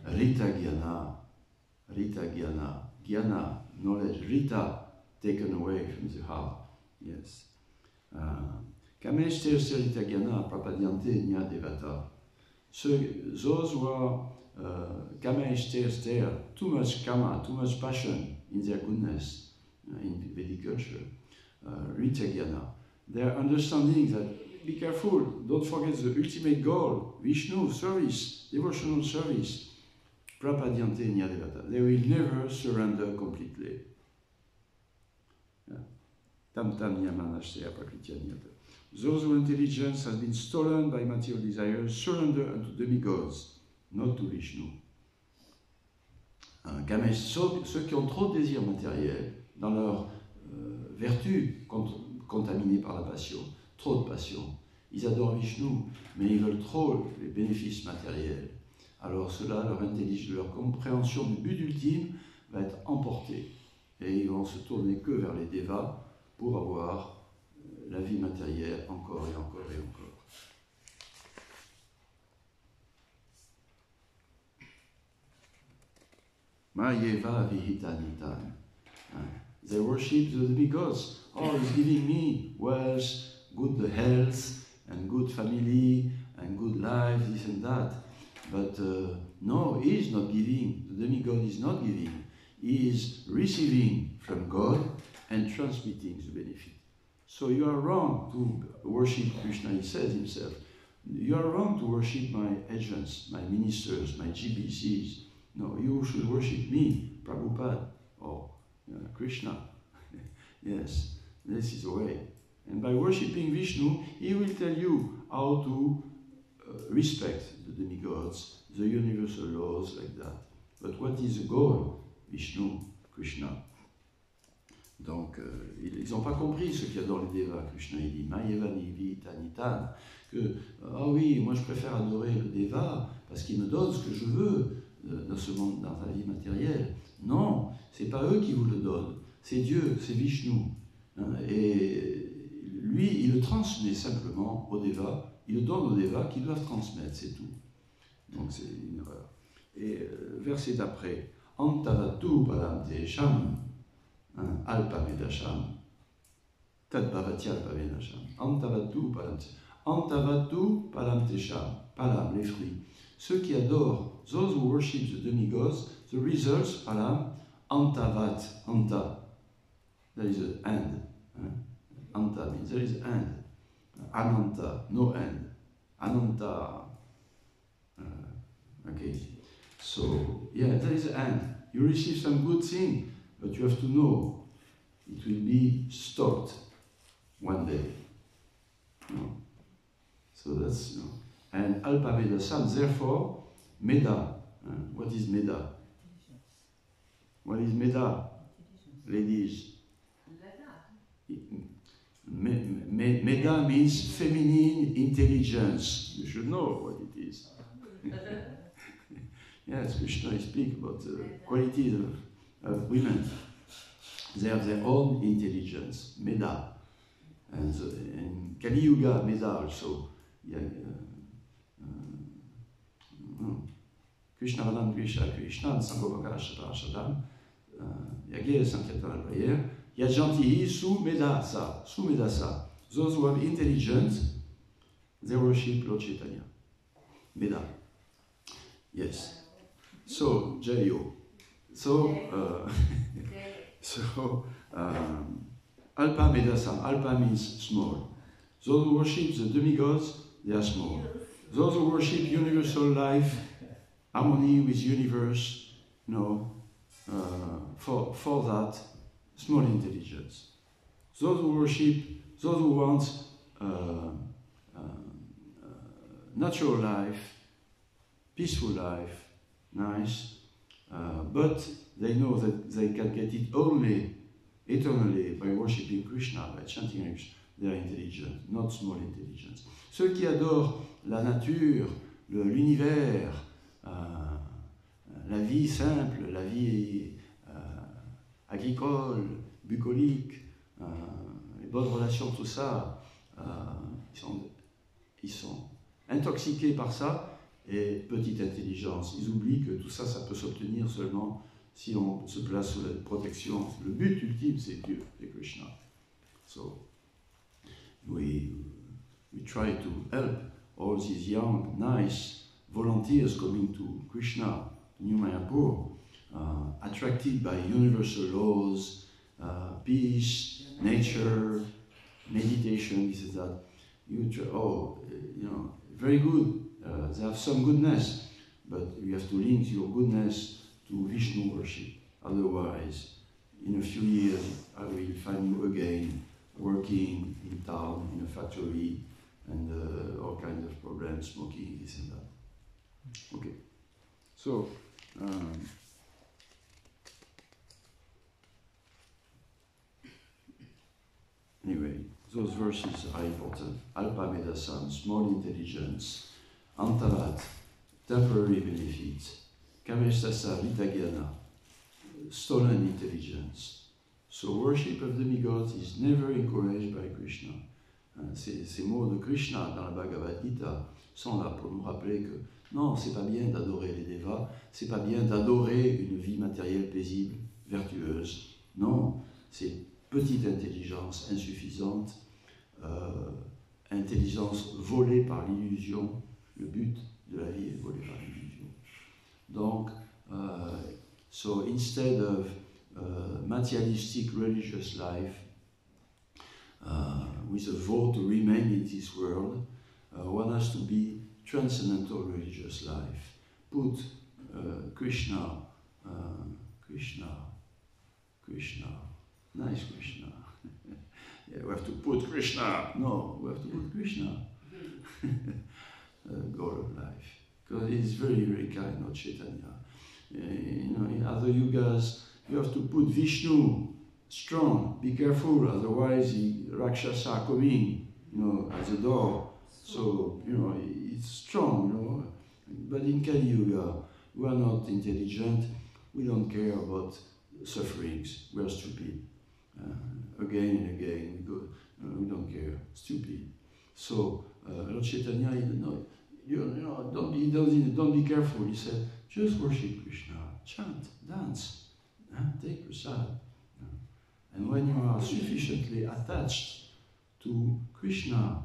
Rita Gyana, Gyana, knowledge, Rita, taken away from the heart. Yes. Kameshte Esther, Rita Gyana, Prapadiante, Nya Devata. Those who are Kameshte Esther, too much kama, too much passion in their goodness, in Vedic culture, Rita Gyana, they are understanding that, be careful, don't forget the ultimate goal, Vishnu, service, devotional service, Prapadyante Nyadevata. They will never surrender completely. Tam tam yamanashya prakritya nyata. Those whose intelligence has been stolen by material desires surrender unto demigods, not to Vishnu. Ceux qui ont trop de désirs matériels dans leur vertu contaminée par la passion, trop de passion, ils adorent Vishnu, mais ils veulent trop les bénéfices matériels. Alors cela, leur intelligence, leur compréhension du but ultime va être emportée. Et ils vont se tourner que vers les devas pour avoir la vie matérielle encore et encore et encore. Mayeva vihitanitan. They worship the demigods. Oh, he's giving me wealth, good health, and good family, and good life, this and that. But no, he is not giving. The demigod is not giving. He is receiving from God and transmitting the benefit. So you are wrong to worship Krishna, he says himself. You are wrong to worship my agents, my ministers, my GBCs. No, you should worship me, Prabhupada, or Krishna. Yes, this is the way. And by worshipping Vishnu, he will tell you how to respect the demigods, the universal laws, like that. But what is the goal? Vishnu, Krishna. Donc, ils n'ont pas compris ce qu'il y a dans les devas. Krishna, il dit, Mayeva Nivi Tanitan, que, ah oui, moi je préfère adorer le deva parce qu'il me donne ce que je veux dans ce monde, dans la vie matérielle. Non, c'est pas eux qui vous le donnent, c'est Dieu, c'est Vishnu. Et lui, il le transmet simplement au deva, il le donne aux devas qui doivent transmettre, c'est tout. Donc c'est une erreur. Et verset d'après, Antavatu Palamte Sham, Alpamedasham, Tadbhavati Alpamedasham, Antavatu Palamte. Antavatu Palamte Sham, Palam, les fruits. Ceux qui adorent, those who worship the demigods, the results, Palam, Antavat, Anta. There is an end. Anta means there is an end. Ananta, no end. Ananta. Okay. So, yeah, there is an end. You receive some good thing, but you have to know it will be stopped one day. No? So that's, you know. And Alpaveda Sam, therefore, Meda. What is Meda? What is Meda? Ladies. Meda means feminine intelligence. You should know what it is. Yes, Krishna speaks about the qualities of women. They have their own intelligence, Meda. And in Kali Yuga, Meda also. Krishna Radhan Krishna, Sangopaka Shadam, Yagye Sankirtan Prayer. Yajanti Su Meda Sa, Su Meda Sa. Those who have intelligence, they worship Lord Chaitanya. Meda. Yes. So, Jayo. So, Alpa Medasam. Alpa means small. Those who worship the demigods, they are small. Those who worship universal life, harmony with universe, for that, small intelligence. Those who worship, those who want natural life, peaceful life, nice, but they know that they can get it only eternally by worshipping Krishna, by chanting Krishna. They are intelligent, not small intelligence. Ceux qui adorent la nature, l'univers, la vie simple, la vie agricole, bucolique, les bonnes relations, tout ça, ils sont intoxiqués par ça, et petite intelligence. Ils oublient que tout ça, ça peut s'obtenir seulement si on se place sous la protection. Le but ultime, c'est Dieu, c'est Krishna. So, we try to help all these young, nice volunteers coming to Krishna, New Mayapur, attracted by universal laws, peace, nature, meditation, this is that. Very good. They have some goodness, but you have to link your goodness to Vishnu worship. Otherwise, in a few years, I will find you again working in town, in a factory, and all kinds of problems, smoking, this and that. Okay. So, anyway, those verses are important. Alpa Medasam, small intelligence. Antarat, temporary benefits. Kamesasa, Vitagyana, stolen intelligence. So worship of demigods is never encouraged by Krishna. Ces mots de Krishna dans la Bhagavad Gita sont là pour nous rappeler que non, c'est pas bien d'adorer les devas, c'est pas bien d'adorer une vie matérielle paisible, vertueuse. Non, c'est petite intelligence insuffisante, intelligence volée par l'illusion. Le but de la vie est volé par l'illusion. Donc, so instead of materialistic religious life, with a vow to remain in this world, one has to be transcendental religious life. Put Krishna, nice Krishna. Yeah, we have to put Krishna. No, we have to put Krishna. Goal of life. Because he's very, very kind, not Chaitanya. In other yugas, you have to put Vishnu strong. Be careful, otherwise the Rakshasa are coming, at the door. So, it's strong, But in Kali Yuga, we are not intelligent. We don't care about sufferings. We are stupid. Again and again, we don't care. Stupid. So, Lord Chaitanya, don't be careful. He said, just worship Krishna, chant, dance, take prasad. And when you are sufficiently attached to Krishna,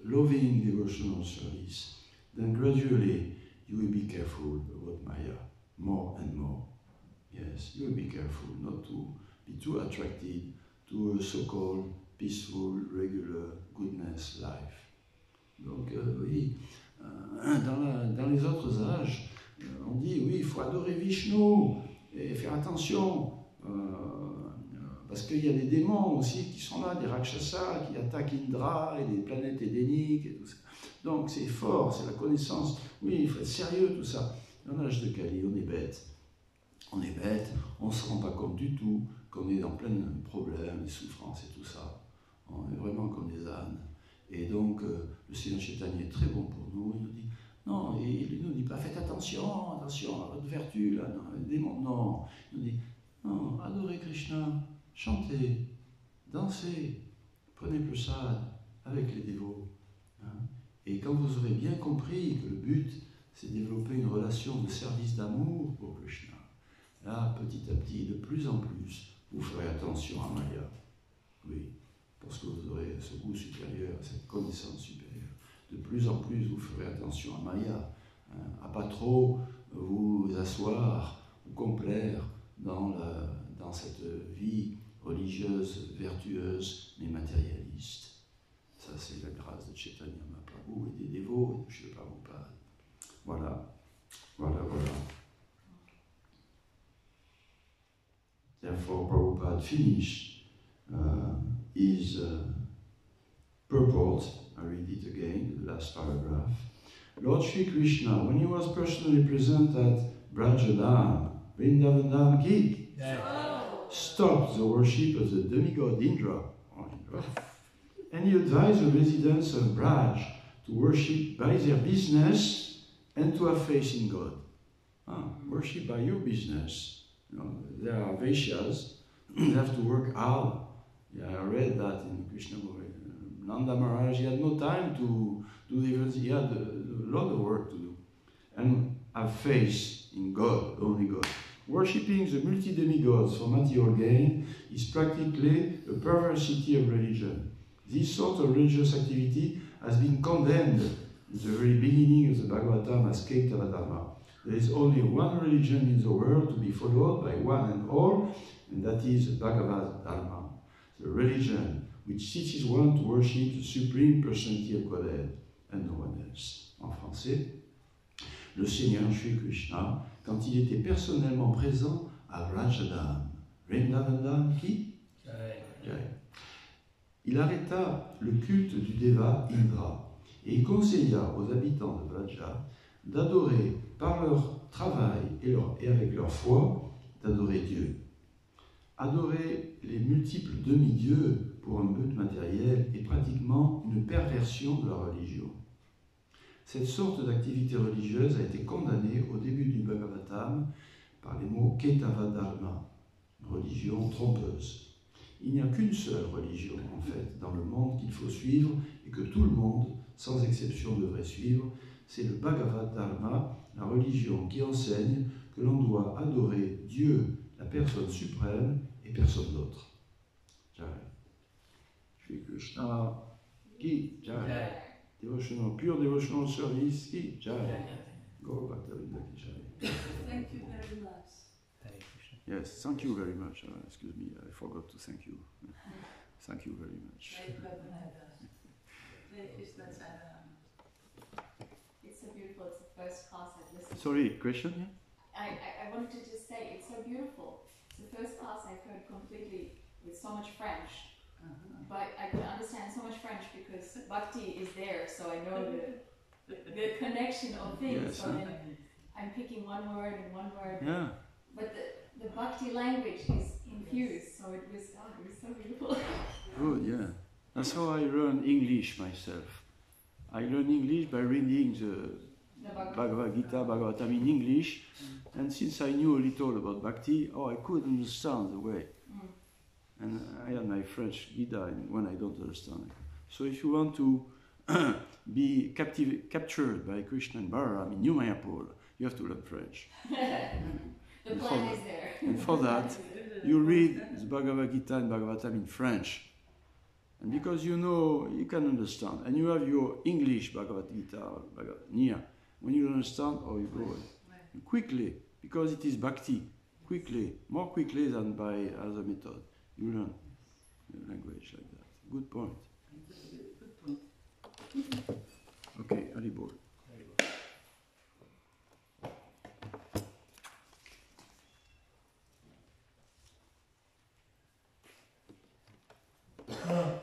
loving devotional service, then gradually you will be careful about Maya, more and more. Yes, you will be careful not to be too attracted to a so-called peaceful, regular, goodness life. Donc oui, dans les autres âges, on dit oui, il faut adorer Vishnu et faire attention, parce qu'il y a des démons aussi qui sont là, des Rakshasas qui attaquent Indra et des planètes édéniques et tout ça. Donc c'est fort, c'est la connaissance. Oui, il faut être sérieux, tout ça. Dans l'âge de Kali, on est bête. On est bête, on ne se rend pas compte du tout qu'on est en plein problème, des souffrances et tout ça. On est vraiment comme des ânes. Et donc, le Seigneur Chaitanya est très bon pour nous. Il nous dit, Non, et il nous dit pas faites attention à votre vertu, là, non, les démons, non. Il nous dit non, adorez Krishna, chantez, dansez, prenez prasad avec les dévots. Hein. Et quand vous aurez bien compris que le but, c'est développer une relation de service d'amour pour Krishna, là, petit à petit, de plus en plus, vous ferez attention à Maya. Oui, parce que vous aurez ce goût supérieur, cette connaissance supérieure. De plus en plus, vous ferez attention à Maya, hein, à pas trop vous asseoir ou complaire dans cette vie religieuse, vertueuse, mais matérialiste. Ça, c'est la grâce de Chaitanya Mahaprabhu et des dévots et de Srila Prabhupada. Voilà. Therefore, Prabhupada finished his purport. I read it again, the last paragraph. Lord Sri Krishna, when he was personally present at Brajadam, Vrindavan Ki, stopped the worship of the demigod Indra, and he advised the residents of Braj to worship by their business and to have faith in God. Worship by your business. You know, there are Vaishyas, they have to work hard. Yeah, I read that in Krishna movie. Nanda Maharaj, he had no time to do the he had a lot of work to do. And have faith in God, only God. Worshipping the multi-demigods for material gain is practically a perversity of religion. This sort of religious activity has been condemned in the very beginning of the Bhagavatam as Keitava Dharma. There is only one religion in the world to be followed by one and all, and that is Bhagavad Dharma, the religion which teaches one to worship the Supreme Personality of Godhead and no one else. En français, le Seigneur Sri Krishna, quand il était personnellement présent à Vrajadam, Vrindavandam qui il arrêta le culte du Deva Indra et il conseilla aux habitants de Vraja d'adorer par leur travail et avec leur foi, d'adorer Dieu. Adorer les multiples demi-dieux pour un but matériel est pratiquement une perversion de la religion. Cette sorte d'activité religieuse a été condamnée au début du Bhagavatam par les mots Ketava Dharma, religion trompeuse. Il n'y a qu'une seule religion, en fait, dans le monde qu'il faut suivre et que tout le monde, sans exception, devrait suivre. C'est le Bhagavad Dharma, la religion qui enseigne que l'on doit adorer Dieu, la personne suprême, et personne d'autre. Jai. Shri Krishna Ki Jai. Devotional, pure devotional service Ki Jai. Go back to Ki Jai. Thank you very much. Hare Krishna. Yes, thank you very much. Excuse me, I forgot to thank you. Thank you very much. It's so beautiful. It's the first class I've listened to. Sorry, question? Yeah? I wanted to just say it's so beautiful. It's the first class I've heard completely with so much French. But I could understand so much French because Bhakti is there, so I know the connection of things. Yes, so then I'm picking one word and one word. Yeah. But the Bhakti language is infused, so it was so beautiful. Good, yeah. That's how I learn English myself. I learn English by reading the Bhagavad Gita, Bhagavatam in English, and since I knew a little about Bhakti, I could understand the way. And I had my French Gita when I don't understand. So if you want to be captured by Krishna and Balaram in New Mayapur, you have to learn French. The plan is there. And for that, you read the Bhagavad Gita and Bhagavatam in French. And because you know, you can understand. And you have your English Bhagavad Gita, near. When you understand, you go quickly, because it is Bhakti, quickly, more quickly than by other method. You learn language like that. Good point. Okay, Haribol. Oh.